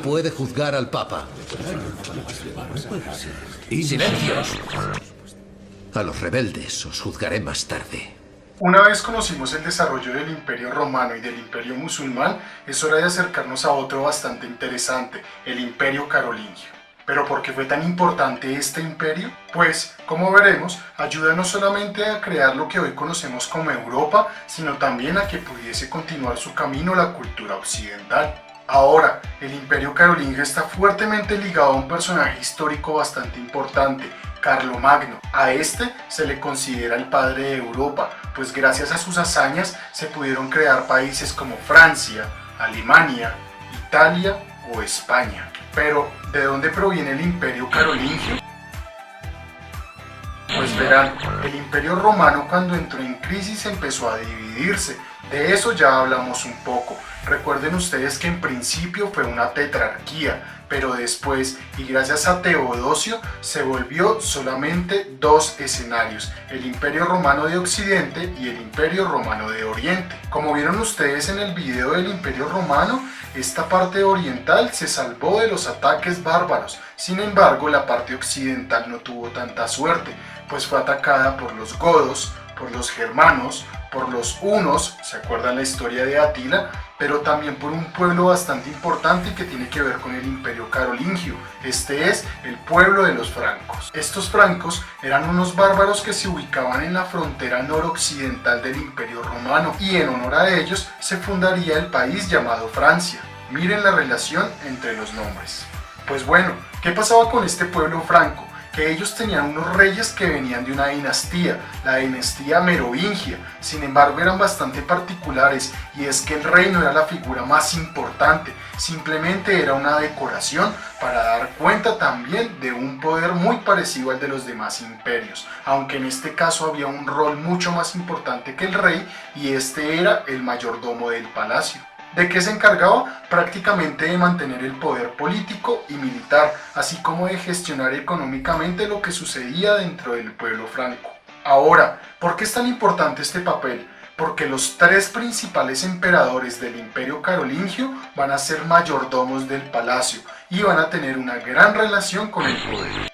puede juzgar al Papa. ¡Silencios! A los rebeldes os juzgaré más tarde. Una vez conocimos el desarrollo del Imperio Romano y del Imperio Musulmán, es hora de acercarnos a otro bastante interesante, el Imperio Carolingio. ¿Pero por qué fue tan importante este imperio? Pues, como veremos, ayuda no solamente a crear lo que hoy conocemos como Europa, sino también a que pudiese continuar su camino la cultura occidental. Ahora, el Imperio Carolingio está fuertemente ligado a un personaje histórico bastante importante, Carlomagno. A este se le considera el padre de Europa, pues gracias a sus hazañas se pudieron crear países como Francia, Alemania, Italia o España. Pero, ¿de dónde proviene el Imperio Carolingio? Pues verán, el Imperio Romano cuando entró en crisis empezó a dividirse. De eso ya hablamos un poco. Recuerden ustedes que en principio fue una tetrarquía, pero después, y gracias a Teodosio, se volvió solamente dos escenarios, el Imperio Romano de Occidente y el Imperio Romano de Oriente. Como vieron ustedes en el video del Imperio Romano, esta parte oriental se salvó de los ataques bárbaros. Sin embargo, la parte occidental no tuvo tanta suerte, pues fue atacada por los godos, por los germanos, por los hunos, ¿se acuerdan la historia de Atila? Pero también por un pueblo bastante importante que tiene que ver con el Imperio Carolingio. Este es el pueblo de los francos. Estos francos eran unos bárbaros que se ubicaban en la frontera noroccidental del Imperio Romano y en honor a ellos se fundaría el país llamado Francia. Miren la relación entre los nombres. Pues bueno, ¿qué pasaba con este pueblo franco? Que ellos tenían unos reyes que venían de una dinastía, la dinastía merovingia. Sin embargo, eran bastante particulares, y es que el rey no era la figura más importante, simplemente era una decoración para dar cuenta también de un poder muy parecido al de los demás imperios, aunque en este caso había un rol mucho más importante que el rey, y este era el mayordomo del palacio. ¿De qué se encargaba? Prácticamente de mantener el poder político y militar, así como de gestionar económicamente lo que sucedía dentro del pueblo franco. Ahora, ¿por qué es tan importante este papel? Porque los tres principales emperadores del Imperio Carolingio van a ser mayordomos del palacio y van a tener una gran relación con el poder.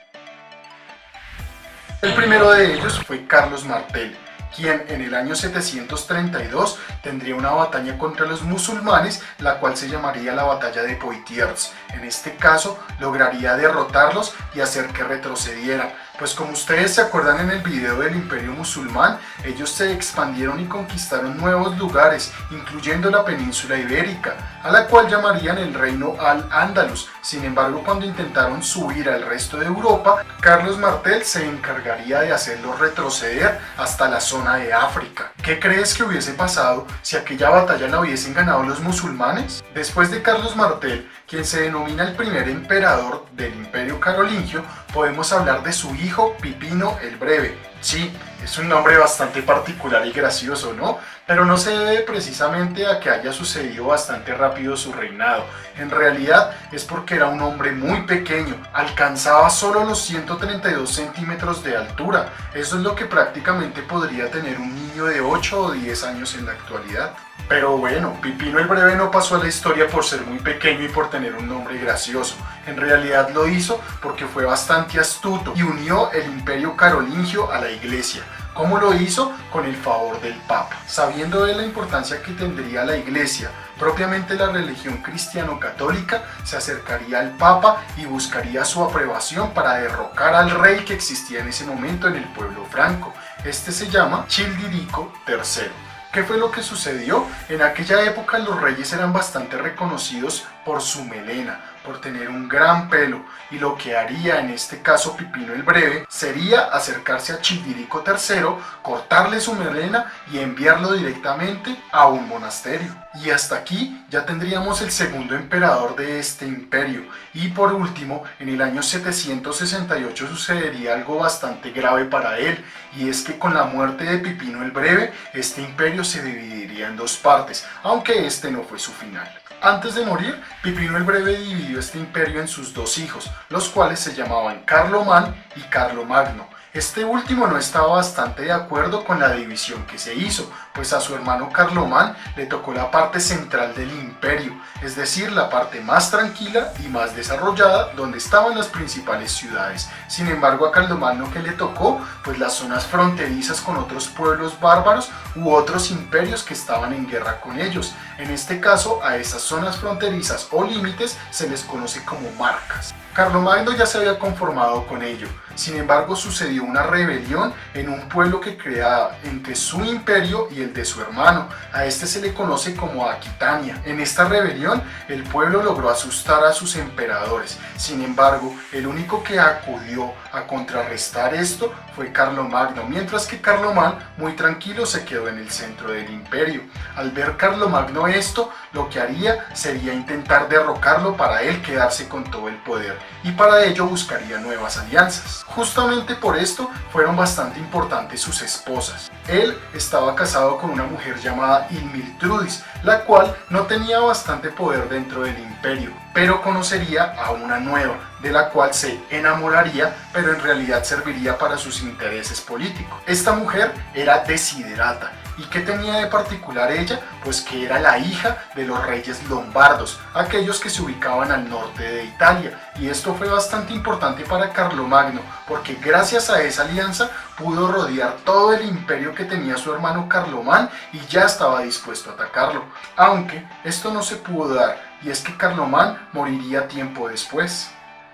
El primero de ellos fue Carlos Martel, quien en el año 732 tendría una batalla contra los musulmanes, la cual se llamaría la batalla de Poitiers. En este caso lograría derrotarlos y hacer que retrocedieran, pues como ustedes se acuerdan en el video del Imperio Musulmán, ellos se expandieron y conquistaron nuevos lugares, incluyendo la península ibérica, a la cual llamarían el reino al-Ándalus. Sin embargo, cuando intentaron subir al resto de Europa, Carlos Martel se encargaría de hacerlos retroceder hasta la zona de África. ¿Qué crees que hubiese pasado si aquella batalla la hubiesen ganado los musulmanes? Después de Carlos Martel, quien se denomina el primer emperador del Imperio Carolingio, podemos hablar de su hijo Pipino el Breve. Sí, es un nombre bastante particular y gracioso, ¿no? Pero no se debe precisamente a que haya sucedido bastante rápido su reinado. En realidad es porque era un hombre muy pequeño, alcanzaba solo los 132 centímetros de altura. Eso es lo que prácticamente podría tener un niño de 8 o 10 años en la actualidad. Pero bueno, Pipino el Breve no pasó a la historia por ser muy pequeño y por tener un nombre gracioso. En realidad lo hizo porque fue bastante astuto y unió el Imperio Carolingio a la Iglesia. ¿Cómo lo hizo? Con el favor del Papa. Sabiendo de la importancia que tendría la Iglesia, propiamente la religión cristiano-católica, se acercaría al Papa y buscaría su aprobación para derrocar al rey que existía en ese momento en el pueblo franco. Este se llama Childerico III. ¿Qué fue lo que sucedió? En aquella época los reyes eran bastante reconocidos por su melena, por tener un gran pelo, y lo que haría en este caso Pipino el Breve sería acercarse a Childerico III, cortarle su melena y enviarlo directamente a un monasterio. Y hasta aquí ya tendríamos el segundo emperador de este imperio. Y por último, en el año 768 sucedería algo bastante grave para él, y es que con la muerte de Pipino el Breve, este imperio se dividiría en dos partes, aunque este no fue su final. Antes de morir, Pipino el Breve dividió este imperio en sus dos hijos, los cuales se llamaban Carlomán y Carlomagno. Este último no estaba bastante de acuerdo con la división que se hizo, pues a su hermano Carlomán le tocó la parte central del imperio, es decir, la parte más tranquila y más desarrollada donde estaban las principales ciudades. Sin embargo, a Carlomán lo que le tocó, pues las zonas fronterizas con otros pueblos bárbaros u otros imperios que estaban en guerra con ellos. En este caso, a esas zonas fronterizas o límites se les conoce como marcas. Carlomagno ya se había conformado con ello, sin embargo sucedió una rebelión en un pueblo que creaba entre su imperio y el de su hermano. A este se le conoce como Aquitania. En esta rebelión el pueblo logró asustar a sus emperadores, sin embargo el único que acudió a contrarrestar esto fue Carlomagno, mientras que Carlomán muy tranquilo se quedó en el centro del imperio. Al ver Carlomagno esto, lo que haría sería intentar derrocarlo para él quedarse con todo el poder, y para ello buscaría nuevas alianzas. Justamente por esto fueron bastante importantes sus esposas. Él estaba casado con una mujer llamada Ilmiltrudis, la cual no tenía bastante poder dentro del imperio, pero conocería a una nueva, de la cual se enamoraría, pero en realidad serviría para sus intereses políticos. Esta mujer era Desiderata. ¿Y qué tenía de particular ella? Pues que era la hija de los reyes lombardos, aquellos que se ubicaban al norte de Italia, y esto fue bastante importante para Carlomagno, porque gracias a esa alianza pudo rodear todo el imperio que tenía su hermano Carlomán y ya estaba dispuesto a atacarlo, aunque esto no se pudo dar, y es que Carlomán moriría tiempo después.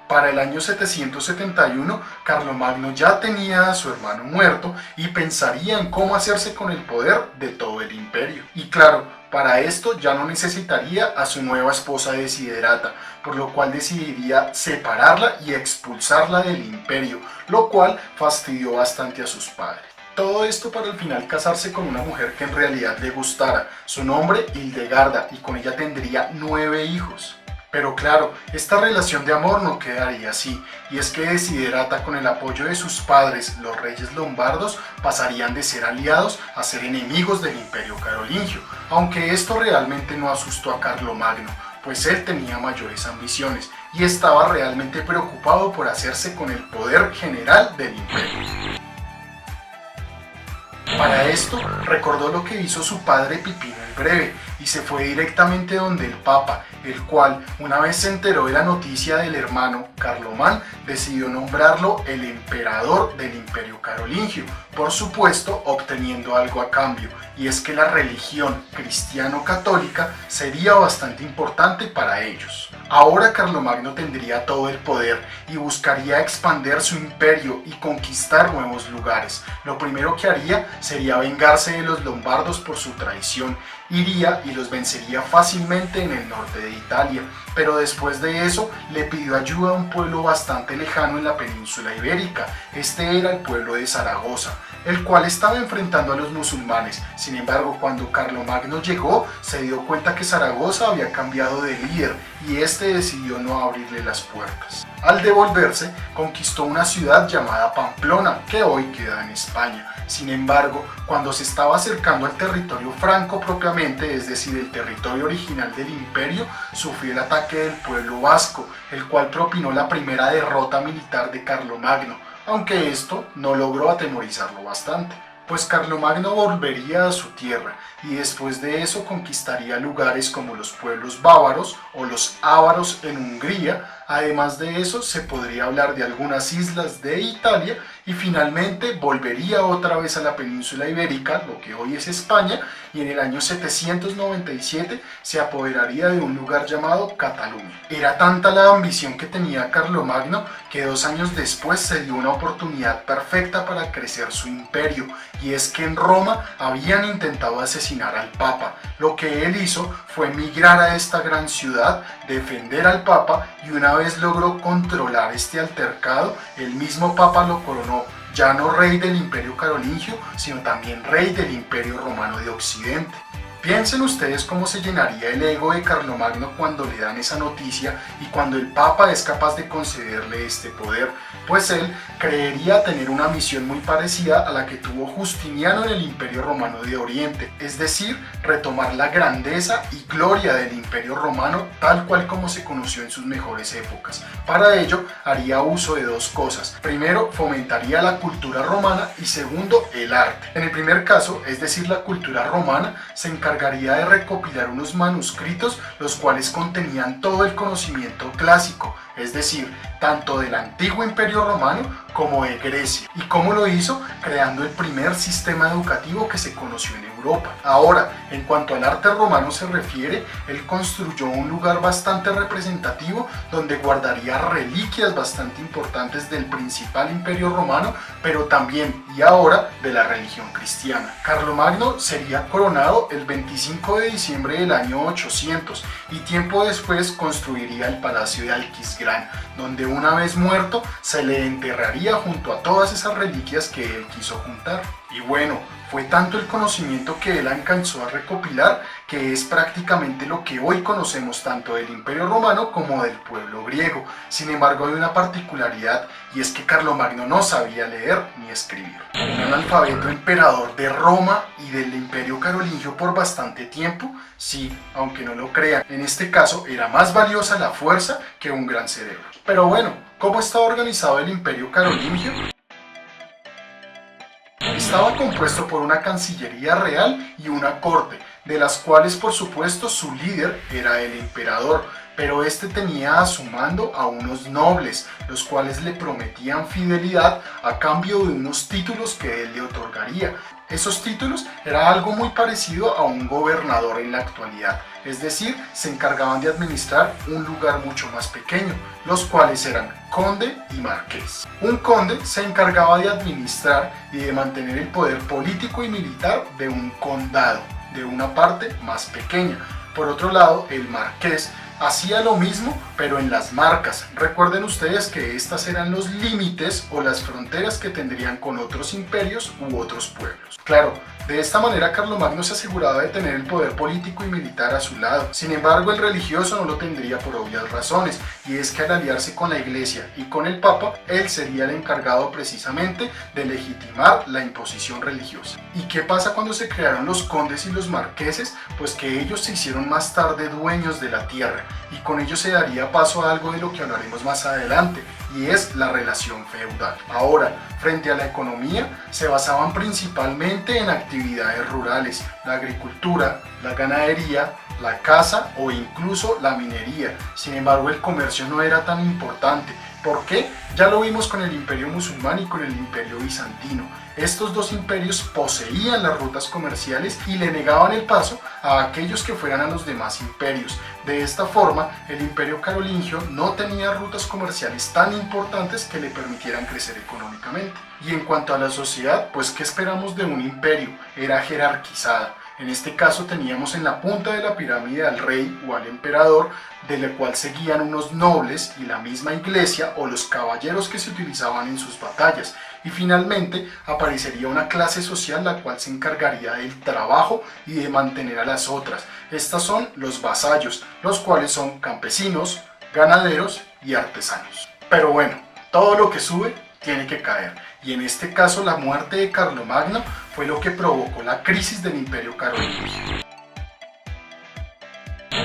Para el año 771, Carlomagno ya tenía a su hermano muerto y pensaría en cómo hacerse con el poder de todo el imperio. Y claro, para esto ya no necesitaría a su nueva esposa Desiderata, por lo cual decidiría separarla y expulsarla del imperio, lo cual fastidió bastante a sus padres. Todo esto para al final casarse con una mujer que en realidad le gustara, su nombre Hildegarda, y con ella tendría 9 hijos. Pero claro, esta relación de amor no quedaría así, y es que Desiderata, con el apoyo de sus padres, los reyes lombardos, pasarían de ser aliados a ser enemigos del imperio carolingio, aunque esto realmente no asustó a Carlomagno, pues él tenía mayores ambiciones y estaba realmente preocupado por hacerse con el poder general del imperio. Para esto, recordó lo que hizo su padre Pipino el Breve y se fue directamente donde el Papa, el cual, una vez se enteró de la noticia del hermano Carlomán, decidió nombrarlo el emperador del Imperio Carolingio, por supuesto obteniendo algo a cambio, y es que la religión cristiano-católica sería bastante importante para ellos. Ahora Carlomagno tendría todo el poder y buscaría expandir su imperio y conquistar nuevos lugares. Lo primero que haría sería vengarse de los lombardos por su traición. Iría y los vencería fácilmente en el norte de Italia, pero después de eso le pidió ayuda a un pueblo bastante lejano en la península ibérica. Este era el pueblo de Zaragoza, el cual estaba enfrentando a los musulmanes. Sin embargo, cuando Carlomagno llegó, se dio cuenta que Zaragoza había cambiado de líder y este decidió no abrirle las puertas. Al devolverse, conquistó una ciudad llamada Pamplona, que hoy queda en España. Sin embargo, cuando se estaba acercando al territorio franco propiamente, es decir, el territorio original del imperio, sufrió el ataque del pueblo vasco, el cual propinó la primera derrota militar de Carlomagno, aunque esto no logró atemorizarlo bastante, pues Carlomagno volvería a su tierra y después de eso conquistaría lugares como los pueblos bávaros o los ávaros en Hungría. Además de eso, se podría hablar de algunas islas de Italia y finalmente volvería otra vez a la península ibérica, lo que hoy es España, y en el año 797 se apoderaría de un lugar llamado Cataluña. Era tanta la ambición que tenía Carlomagno que 2 años después se dio una oportunidad perfecta para crecer su imperio, y es que en Roma habían intentado asesinar al Papa. Lo que él hizo fue migrar a esta gran ciudad, defender al Papa, y una vez logró controlar este altercado, el mismo Papa lo coronó ya no rey del Imperio Carolingio, sino también rey del Imperio Romano de Occidente. Piensen ustedes cómo se llenaría el ego de Carlomagno cuando le dan esa noticia y cuando el Papa es capaz de concederle este poder, pues él creería tener una misión muy parecida a la que tuvo Justiniano en el Imperio Romano de Oriente, es decir, retomar la grandeza y gloria del Imperio Romano tal cual como se conoció en sus mejores épocas. Para ello haría uso de dos cosas: primero, fomentaría la cultura romana y segundo, el arte. En el primer caso, es decir, la cultura romana, se encargaría de recopilar unos manuscritos los cuales contenían todo el conocimiento clásico, es decir, tanto del antiguo Imperio Romano como de Grecia. ¿Y cómo lo hizo? Creando el primer sistema educativo que se conoció en Europa. Ahora, en cuanto al arte romano se refiere, él construyó un lugar bastante representativo donde guardaría reliquias bastante importantes del principal Imperio Romano, pero también y ahora de la religión cristiana. Carlomagno sería coronado el 25 de diciembre del año 800 y tiempo después construiría el Palacio de Alquisgrán, donde una vez muerto se le enterraría junto a todas esas reliquias que él quiso juntar. Y bueno, fue tanto el conocimiento que él alcanzó a recopilar que es prácticamente lo que hoy conocemos tanto del Imperio Romano como del pueblo griego. Sin embargo, hay una particularidad, y es que Carlomagno no sabía leer ni escribir. Un analfabeto emperador de Roma y del Imperio Carolingio por bastante tiempo, sí, aunque no lo crean, en este caso era más valiosa la fuerza que un gran cerebro. Pero bueno, ¿cómo estaba organizado el Imperio Carolingio? Estaba compuesto por una cancillería real y una corte, de las cuales por supuesto su líder era el emperador, pero este tenía a su mando a unos nobles, los cuales le prometían fidelidad a cambio de unos títulos que él le otorgaría. Esos títulos era algo muy parecido a un gobernador en la actualidad, es decir, se encargaban de administrar un lugar mucho más pequeño, los cuales eran conde y marqués. Un conde se encargaba de administrar y de mantener el poder político y militar de un condado, de una parte más pequeña. Por otro lado, el marqués hacía lo mismo, pero en las marcas. Recuerden ustedes que estas eran los límites o las fronteras que tendrían con otros imperios u otros pueblos. Claro, de esta manera Carlomagno se aseguraba de tener el poder político y militar a su lado. Sin embargo, el religioso no lo tendría por obvias razones, y es que al aliarse con la Iglesia y con el Papa, él sería el encargado precisamente de legitimar la imposición religiosa. ¿Y qué pasa cuando se crearon los condes y los marqueses? Pues que ellos se hicieron más tarde dueños de la tierra, y con ello se daría paso a algo de lo que hablaremos más adelante, y es la relación feudal. Ahora, frente a la economía, se basaban principalmente en actividades rurales, la agricultura, la ganadería, la caza o incluso la minería. Sin embargo, el comercio no era tan importante. ¿Por qué? Ya lo vimos con el Imperio Musulmán y con el Imperio Bizantino. Estos dos imperios poseían las rutas comerciales y le negaban el paso a aquellos que fueran a los demás imperios. De esta forma, el Imperio Carolingio no tenía rutas comerciales tan importantes que le permitieran crecer económicamente. Y en cuanto a la sociedad, pues ¿qué esperamos de un imperio? Era jerarquizada. En este caso teníamos en la punta de la pirámide al rey o al emperador, de la cual seguían unos nobles y la misma iglesia o los caballeros que se utilizaban en sus batallas. Y finalmente aparecería una clase social la cual se encargaría del trabajo y de mantener a las otras. Estas son los vasallos, los cuales son campesinos, ganaderos y artesanos. Pero bueno, todo lo que sube tiene que caer, y en este caso la muerte de Carlomagno fue lo que provocó la crisis del Imperio Carolingio.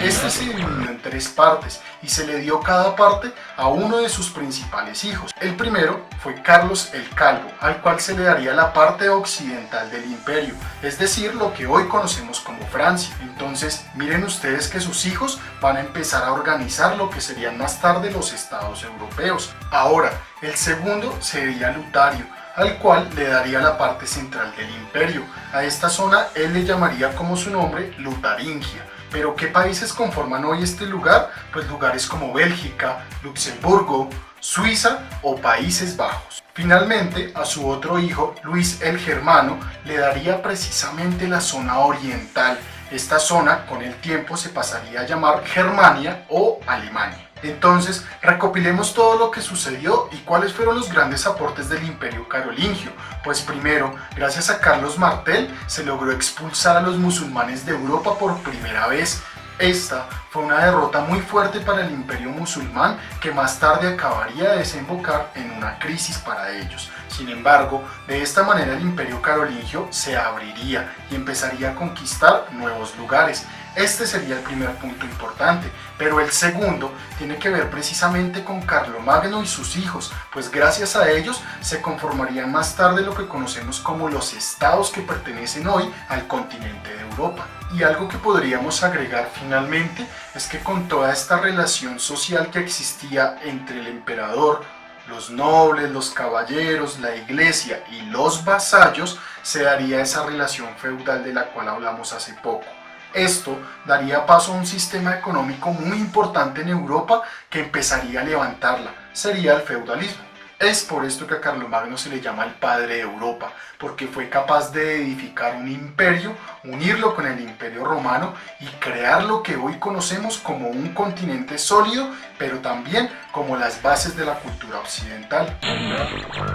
Este se dividió en tres partes y se le dio cada parte a uno de sus principales hijos. El primero fue Carlos el Calvo, al cual se le daría la parte occidental del imperio, es decir, lo que hoy conocemos como Francia. Entonces, miren ustedes que sus hijos van a empezar a organizar lo que serían más tarde los estados europeos. Ahora, el segundo sería Lutario, al cual le daría la parte central del imperio. A esta zona él le llamaría como su nombre Lutaringia. ¿Pero qué países conforman hoy este lugar? Pues lugares como Bélgica, Luxemburgo, Suiza o Países Bajos. Finalmente, a su otro hijo, Luis el Germano, le daría precisamente la zona oriental. Esta zona con el tiempo se pasaría a llamar Germania o Alemania. Entonces, recopilemos todo lo que sucedió y cuáles fueron los grandes aportes del Imperio Carolingio. Pues primero, gracias a Carlos Martel, se logró expulsar a los musulmanes de Europa por primera vez. Esta fue una derrota muy fuerte para el Imperio musulmán que más tarde acabaría de desembocar en una crisis para ellos. Sin embargo, de esta manera el Imperio Carolingio se abriría y empezaría a conquistar nuevos lugares. Este sería el primer punto importante, pero el segundo tiene que ver precisamente con Carlomagno y sus hijos, pues gracias a ellos se conformarían más tarde lo que conocemos como los estados que pertenecen hoy al continente de Europa. Y algo que podríamos agregar finalmente es que con toda esta relación social que existía entre el emperador, los nobles, los caballeros, la iglesia y los vasallos, se daría esa relación feudal de la cual hablamos hace poco. Esto daría paso a un sistema económico muy importante en Europa que empezaría a levantarla, sería el feudalismo. Es por esto que a Carlomagno se le llama el padre de Europa, porque fue capaz de edificar un imperio, unirlo con el Imperio Romano y crear lo que hoy conocemos como un continente sólido, pero también como las bases de la cultura occidental.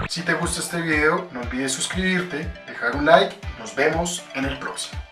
Si te gusta este video, no olvides suscribirte, dejar un like y nos vemos en el próximo.